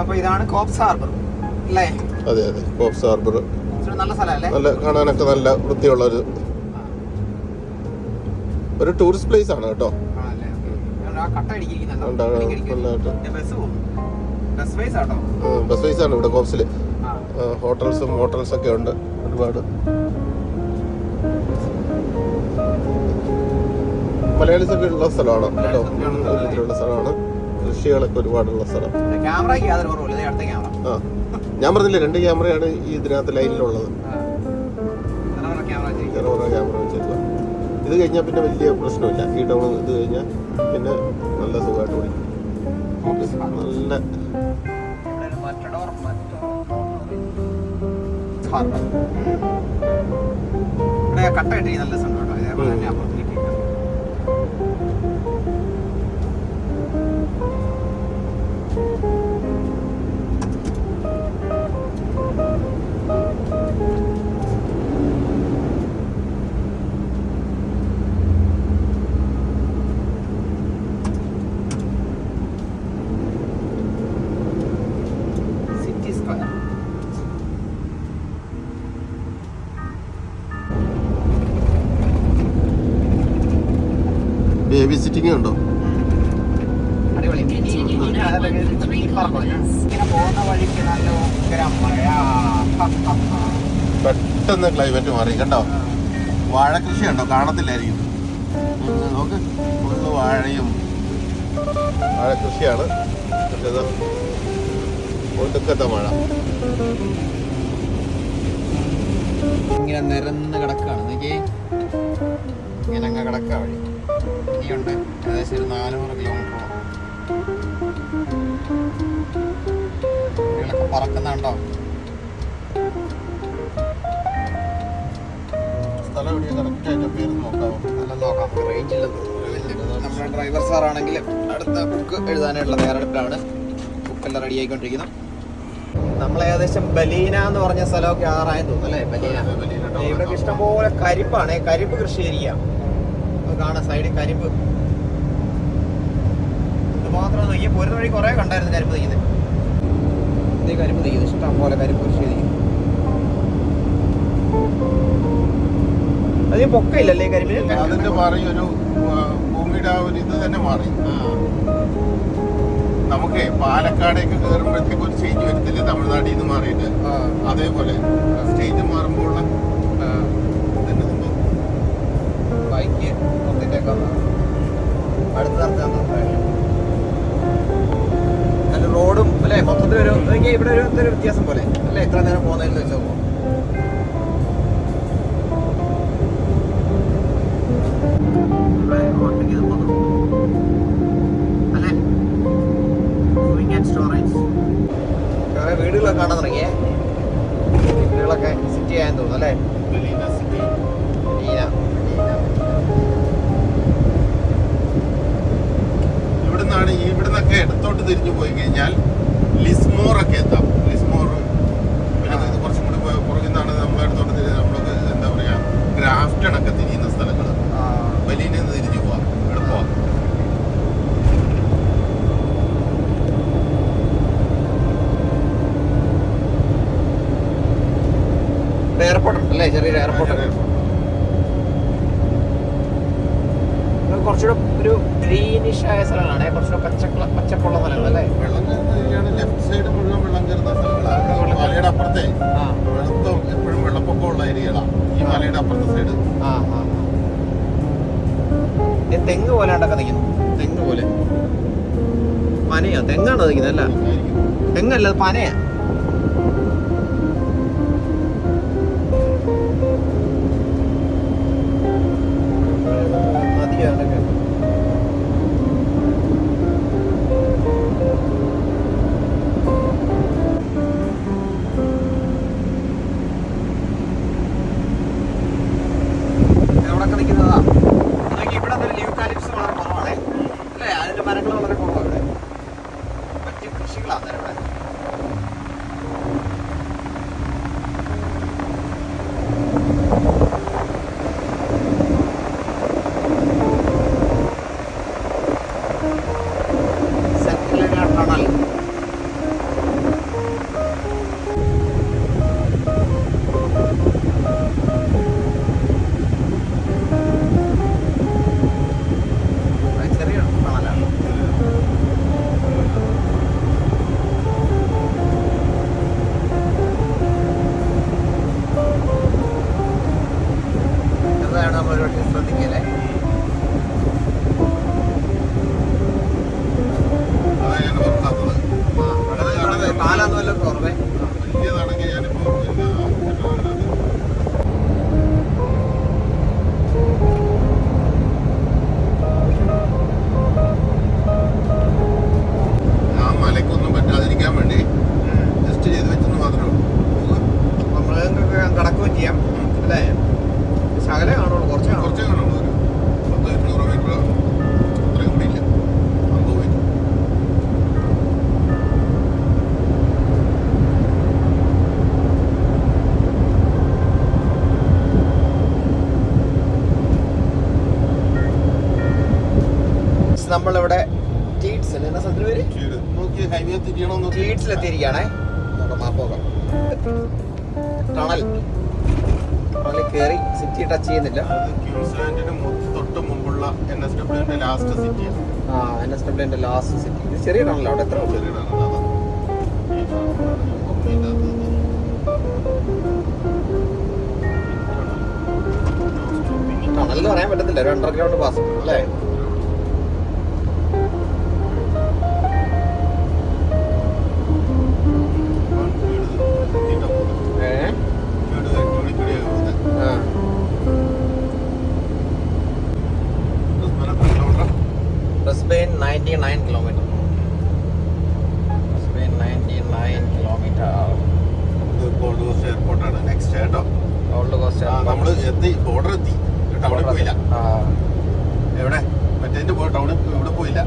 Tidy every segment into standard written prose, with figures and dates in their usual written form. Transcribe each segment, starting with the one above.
അപ്പൊ ഇതാണ് corps harbour അല്ലേ? അതെ അതെ, കോപ്സ് ഹാർബർ നല്ല സ്ഥലമല്ലേ? നല്ല കാണാനൊക്കെ നല്ല വൃത്തിയുള്ള ഒരു ടൂറിസ്റ്റ് പ്ലേസ് ആണ് കേട്ടോ. ബസ് വൈസ് ആണ് ഇവിടെ കോപ്സില്. ഹോട്ടൽസും മോട്ടൽസ് ഒക്കെ ഉണ്ട് ഒരുപാട്. മലയാളീസ് ഒക്കെ ഉള്ള സ്ഥലമാണ് കേട്ടോ. ഉള്ള സ്ഥലമാണ്. കൃഷികളൊക്കെ ഒരുപാടുള്ള സ്ഥലം. ഞാൻ പറഞ്ഞില്ലേ 2 ക്യാമറയാണ് ഈ ഇതിനകത്ത് ലൈനിലുള്ളത്. ക്യാമറ വെച്ചിട്ടുള്ള. ഇത് കഴിഞ്ഞാൽ പിന്നെ വലിയ പ്രശ്നമില്ല. ഈ ടൗൺ ഇത് കഴിഞ്ഞാൽ പിന്നെ നല്ല സുഖമായിട്ട് ഓടിക്കും. നല്ല കട്ട കിട്ടി നല്ല സംഭവം. അതേപോലെ തന്നെ ബേബി സിറ്റിംഗ് ഉണ്ടോ? പെട്ടെന്ന് ക്ലൈമറ്റ് മാറി കണ്ടോ. വാഴ കൃഷി ഉണ്ടോ? കാണത്തില്ലായിരിക്കും. നോക്ക്, ഫുള്ള് വാഴയും വാഴ കൃഷിയാണ്. ഒടുക്കത്തെ മഴ ഇങ്ങനെ നിരന്ന് കിടക്കുകയാണ്. നോക്കി ഇങ്ങനെ അങ്ങ് കിടക്കുക വഴി. ഇനിയുണ്ട് ഏകദേശം ഒരു 400 കിലോമീറ്ററോളം. കുട്ടികളൊക്കെ പറക്കുന്നുണ്ടോ? സ്ഥലം എവിടെയാണ്? കറക്റ്റ് അതിൻ്റെ പേര് നോക്കാമോ? നല്ല നോക്കാം. റേഞ്ചില്ലെന്ന്. നമ്മുടെ ഡ്രൈവർ സാറാണെങ്കിൽ അടുത്ത ബുക്ക് എഴുതാനുള്ള തയ്യാറെടുപ്പിലാണ്. ബുക്കെല്ലാം റെഡി ആയിക്കൊണ്ടിരിക്കുന്നു. നമ്മൾ ഏകദേശം ബലീന എന്ന് പറഞ്ഞ സ്ഥലമൊക്കെ ആറായെന്ന് തോന്നുന്നു അല്ലേ? ബലീന. ഇവിടെ ഇഷ്ടംപോലെ കരിമ്പാണ്. കരിമ്പ് കൃഷി ചെയ്യാം. കാണാം സൈഡിൽ കരിമ്പ്. ഇത് മാത്രം ഈ പോരുന്ന വഴി കുറെ കണ്ടായിരുന്നു കരിമ്പ് തീക്കുന്നത്. ഇതേ കരിമ്പ് തീക്കുന്നത് ഇഷ്ടം പോലെ കരിമ്പ് കൃഷി ചെയ്യും. അത് പൊക്കയില്ലല്ലേ കരിമ്പിന്? അതിന്റെ മാറി ഒരു ഭൂമിയുടെ ആ ഒരു ഇത് തന്നെ മാറി. നമുക്ക് പാലക്കാടേക്ക് കയറുമ്പോഴത്തേക്ക് ഒരു സ്റ്റേജ് വരത്തില്ലേ തമിഴ്നാട്ടിൽ നിന്ന് മാറിയിട്ട്? അതേപോലെ സ്റ്റേജ് മാറുമ്പോൾ ബൈക്ക് അടുത്ത് നടത്താൻ നല്ല റോഡും അല്ലേ? മൊത്തത്തിൽ ഒരു ഇവിടെ ഒരു എന്തൊരു വ്യത്യാസം പോലെ അല്ലേ? എത്ര നേരം പോകുന്നതിൽ വെച്ചോ. വേറെ വീടുകളൊക്കെ കാണാൻ തുടങ്ങിയേ. വീടുകളൊക്കെ സിറ്റി ചെയ്യാൻ തോന്നുന്നു അല്ലേ? ഇവിടുന്നൊക്കെ ഇടത്തോട്ട് തിരിഞ്ഞു പോയി കഴിഞ്ഞാൽ ലിസ്മോർ ഒക്കെ എത്താം. ലിസ്മോർ പിന്നെ കുറച്ചും കൂടി പുറകിൽ നിന്നാണ് നമ്മൾ ഇടത്തോട്ട് തിരിഞ്ഞ് നമ്മളൊക്കെ എന്താ പറയാ ഗ്രാഫ്റ്റൺ ഒക്കെ തിരിയുന്ന സ്ഥലങ്ങൾ. ബലീനയിൽ നിന്ന് തിരിഞ്ഞു പോവാം, എളുപ്പമാണ്. എയർപോർട്ട് അല്ലേ? ചെറിയൊരു എയർപോർട്ട്. കുറച്ചുകൂടെ ഒരു ഗ്രീനിഷ് ആയ സ്ഥലങ്ങളാണ്. കുറച്ചുകൂടെ പച്ചപ്പുള്ള സ്ഥലങ്ങളല്ലേ? ലെഫ്റ്റ് സൈഡ് മുഴുവൻ വെള്ളം കയറുന്ന സ്ഥലങ്ങളാണ്. മലയുടെ അപ്പുറത്തെ വെള്ളത്തും എപ്പോഴും വെള്ളപ്പൊക്കമുള്ള ഏരിയകളാണ് ഈ മലയുടെ അപ്പുറത്തെ സൈഡ്. തെങ്ങ് പോലെ ഉണ്ടൊക്കെ നിൽക്കുന്നു. തെങ്ങ് പോലെ. പനയോ? തെങ്ങാണോ നിൽക്കുന്നത്? അല്ല, തെങ്ങല്ല, അത് പനയാ. നമ്മളിവിടെ ടീഡ്സ് എന്നാ സ്ഥലത്തിന് പേര് നോക്കി ഹൈവേ തിരിയണോ ടീഡ്സിലെത്തിയിരിക്കുകയാണേ. നോക്കാം, മാപ്പ് നോക്കാം. ടണൽ ടണലിൽ കയറി സിറ്റി ടച്ച് ചെയ്യുന്നില്ല. ക്യൂൻസ്ലാൻഡിന് തൊട്ട് മുമ്പുള്ള NSWന്റെ ലാസ്റ്റ് സിറ്റിയാണ്. NSWന്റെ ലാസ്റ്റ് സിറ്റി. ഇത് ചെറിയ ടണൽ അവിടെ എത്ര ചെറിയ ടണലാണ്. ടണൽ പറയാൻ പറ്റത്തില്ല, ഒരു അണ്ടർഗ്രൗണ്ട് പാസ് അല്ലേ? Brisbane 99 kilometer. Brisbane 99 kilometer. Gold Coast എയർപോർട്ടാണ് നെക്സ്റ്റ് കേട്ടോ. ഗോൾഡ് കോസ്റ്റ് നമ്മള് എത്തി, ബോർഡർ എത്തി, ടൗണിൽ പോയില്ല. എവിടെ മറ്റേ ടൗണിൽ ഇവിടെ പോയില്ല.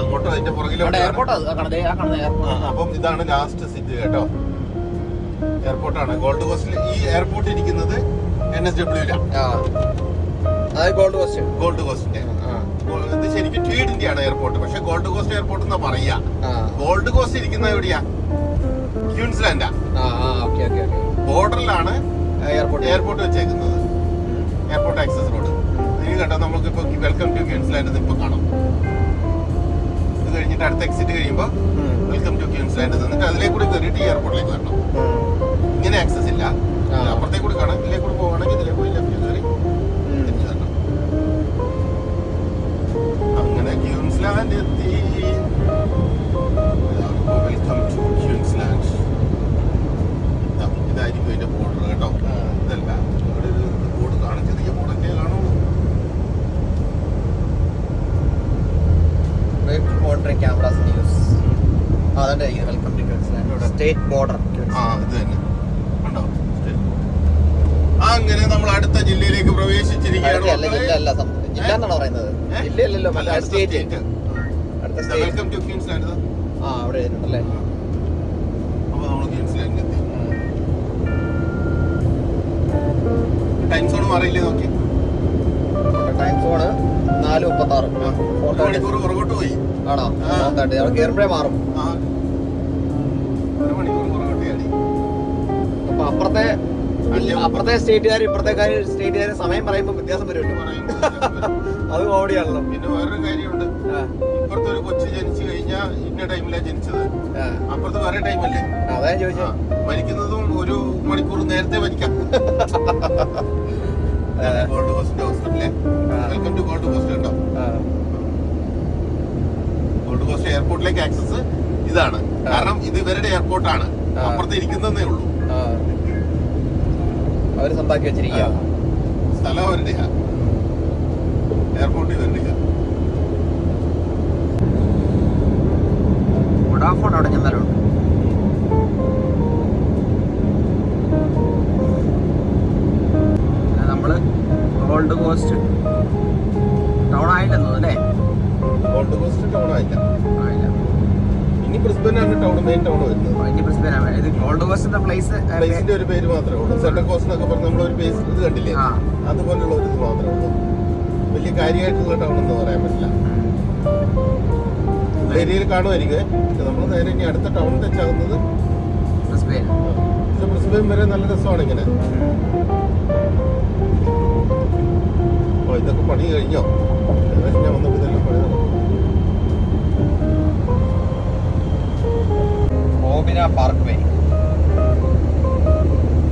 അങ്ങോട്ട് അതിന്റെ പുറകിലോട്ട്. അപ്പം ഇതാണ് ലാസ്റ്റ് സിറ്റി കേട്ടോ. എയർപോർട്ടാണ് ഗോൾഡ് കോസ്റ്റിൽ. ഈ എയർപോർട്ട് ഇരിക്കുന്നത് NSW-ലാണ്. ഗോൾഡ് കോസ്റ്റിന്റെ ഇത് ശരിക്കും ട്വീഡിന്റെ ആണ് എയർപോർട്ട്, പക്ഷെ ഗോൾഡ് കോസ്റ്റ് എയർപോർട്ട് എന്നാ പറയാ. ഗോൾഡ് കോസ്റ്റ് ഇരിക്കുന്നത് എവിടെയാ? ക്യൂൻസ്ലാൻഡാ. ബോർഡറിലാണ് എയർപോർട്ട് വെച്ചേക്കുന്നത്. Airport access road. ഇനി കേട്ടോ നമുക്ക് ഇപ്പൊ വെൽക്കം ടു ക്യൂൻസ്ലാൻഡ് ഇപ്പൊ കാണാം. ഇത് കഴിഞ്ഞിട്ട് അടുത്ത എക്സിറ്റ് കഴിയുമ്പോ വെൽക്കം ടു ക്യൂൻസ്ലാൻഡ് എന്നിട്ട് അതിലേക്ക് കൂടി കയറിയിട്ട് ഈ എയർപോർട്ടിലേക്ക് വരണം. ഇങ്ങനെ ആക്സസ് ഇല്ല. അപ്പുറത്തേക്ക് കൂടി കാണാം. ഇതിലേക്ക് കൂടി പോകണമെങ്കിൽ ഇതിലേക്ക് കൂടി ലെഫ്റ്റ് കയറി തിരിച്ചു തരണം. അങ്ങനെ ക്യൂൻസ്ലാൻഡ് എത്തി. Welcome to Queensland. ഇതായിരിക്കും അതിന്റെ ബോർഡർ കേട്ടോ. ഇതല്ല, ഇവിടെ ഒരു ബോർഡ് കാണും, ചെറിയ ബോർഡൊക്കെ കാണുള്ളൂ. Cameras news welcome to Queensland state border. ഇത് തന്നെ ഉണ്ടോ? അങ്ങനെ നമ്മൾ അടുത്ത ജില്ലയിലേക്ക് പ്രവേശിച്ചിരിക്കുകയാണ്. Welcome to Queensland. അവിടെ അല്ലേ? അപ്പൊ നമ്മൾ ക്യൂൻസ്ലാൻഡിൽ എത്തി. ടൈം സോൺ മാറിയില്ലേ നോക്കി? Time zone 4:36. മണിക്കൂർ പുറകോട്ട് പോയി. ആണോ? കയറുമ്പോഴേ മാറും. ഒരു മണിക്കൂർ പുറകോട്ടെയാണ്. അപ്പൊ അപ്പുറത്തെ സ്റ്റേറ്റുകാർ ഇപ്പുറത്തെ സ്റ്റേറ്റുകാർ സമയം പറയുമ്പോൾ വ്യത്യാസം വരുമല്ലോ. അത് കോമഡിയാണല്ലോ. പിന്നെ വേറൊരു കാര്യമുണ്ട്. ഇപ്പുറത്തെ ഒരു കൊച്ചു ജനിച്ചു കഴിഞ്ഞാൽ ഇന്ന ടൈമിലാണ് ജനിച്ചത്, അപ്പുറത്ത് വേറെ ടൈമല്ലേ? അതാ ചോദിച്ചാ. മരിക്കുന്നതും ഒരു മണിക്കൂർ നേരത്തെ മരിക്കാം. ഗോൾഡ് കോസ്റ്റ് ഹോസ്പിറ്റലിലെ വെൽക്കം ടു ഗോൾഡ് കോസ്റ്റ് ഉണ്ടോ? ഗോൾഡ് കോസ്റ്റ് എയർപോർട്ടിലേക്ക് ആക്സസ് ഇതാണ്. കാരണം ഇത് ഇവരുടെ എയർപോർട്ടാണ്. അപ്പുറത്ത് ഇരിക്കുന്നതേ ഉള്ളൂ. അവര് സ്വന്താക്കി വെച്ചിരിക്കുക. സ്ഥലം അവരുടെയാ, എയർപോർട്ട് ഇവരുടെയാ. വോഡാഫോൺ അവിടെ ചെന്നാലുണ്ട്. നമ്മള് ഗോൾഡ് കോസ്റ്റ് ടൗൺ ആയില്ലെന്നോ അല്ലേ? ഗോൾഡ് കോസ്റ്റ് ടൗൺ ആയില്ല. ഇനി ബ്രിസ്ബനാണ് ടൗൺ, മെയിൻ ടൗൺ വരുന്നത്. ഇനി ബ്രിസ്ബനാണ്. ഇത് ഗോൾഡ് കോസ്റ്റ് പ്ലേസിന്റെ ഒരു പേര് മാത്രമേ ഉള്ളൂ. സെന്റർ കോസ്റ്റ് എന്നൊക്കെ പറഞ്ഞ് നമ്മളൊരു പ്ലേസ് ഇത് കണ്ടില്ലേ, അതുപോലുള്ള ഒരു ഇത് മാത്രമേ ഉള്ളൂ. വലിയ കാര്യമായിട്ടുള്ള ടൗൺ എന്ന് പറയാൻ പറ്റില്ല. ഏരിയയിൽ കാണുമായിരിക്കും. നമ്മൾ നേരെ ഇനി അടുത്ത ടൗൺ ടച്ച് ആകുന്നത് ബ്രിസ്ബെയിൻ. ബ്രിസ്ബെയിൻ വരെ നല്ല രസമാണ് ഇങ്ങനെ. ഇതൊക്കെ പണി കഴിഞ്ഞോ? ഏകദേശം ഞാൻ വന്നപ്പോൾ ഇതെല്ലാം പണി നടക്കും. ഓബിന പാർക്ക് വേ.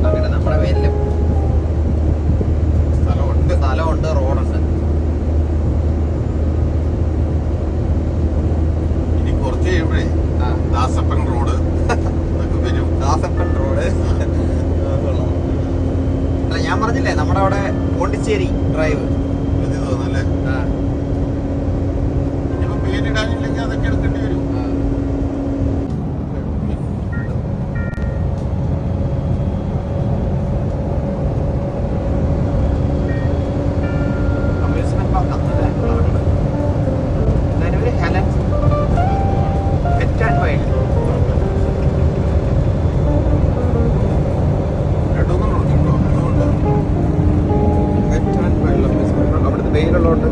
അങ്ങനെ നമ്മുടെ പേരിലും സ്ഥലമുണ്ട്, റോഡുണ്ട്. ഇനി കുറച്ച് കഴിയുമ്പോഴേ ദാസപ്പൻ റോഡ് എന്നൊക്കെ വരും. ദാസപ്പൻ റോഡ്. അല്ല, ഞാൻ പറഞ്ഞില്ലേ നമ്മുടെ അവിടെ പോണ്ടിച്ചേരി ഡ്രൈവ് തോന്നല്ലേ? ഇനിയിപ്പോ പേരിടാനില്ലെങ്കിൽ അതൊക്കെ എടുക്കേണ്ടി വരും. അവിടുത്തെ വെയിലുള്ളതുകൊണ്ട്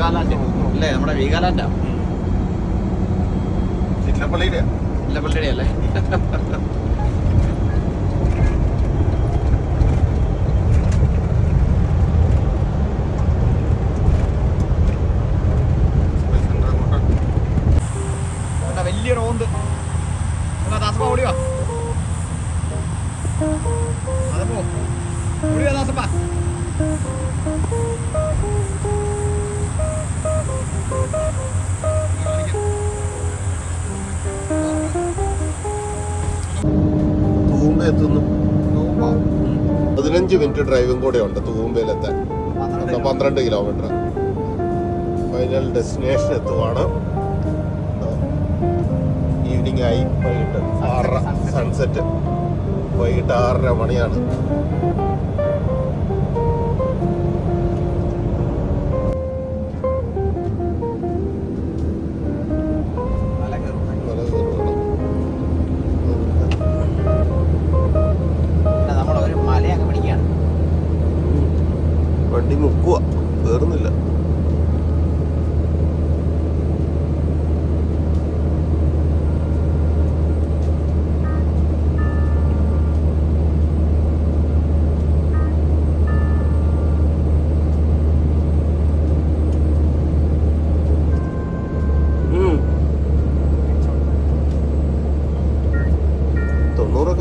വീഗാലാൻഡ് അല്ലേ? നമ്മുടെ വീഗാലാൻഡാ. ചിറ്റലപ്പള്ളിയുടെ ചിറ്റലപ്പള്ളിയുടെ അല്ലേ? വലിയ റോണ്ട് ദാസപ്പ ഓടിവാ. അതപ്പോ ഓടിവാ ദാസപ്പ. തൂമ്പ എത്തുന്നു. 15 മിനിറ്റ് ഡ്രൈവും കൂടെ ഉണ്ട് തൂമ്പയിലെത്താൻ. 12 കിലോമീറ്റർ. ഫൈനൽ ഡെസ്റ്റിനേഷൻ എത്തുവാണ്. ഈവനിങ് ആയി. വൈകിട്ട് 6:30 സൺസെറ്റ്. വൈകിട്ട് 6:30 മണിയാണ്. നമ്മളൊരു മലയൊക്കെ പിടിക്കുകയാണ്. വണ്ടി മുക്കുക, കയറുന്നില്ല.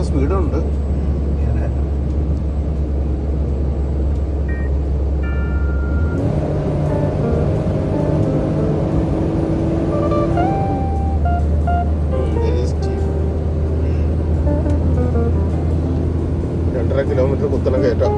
സ്പീഡുണ്ട്. കിലോമീറ്റർ കുത്തനെ കയറ്റാം.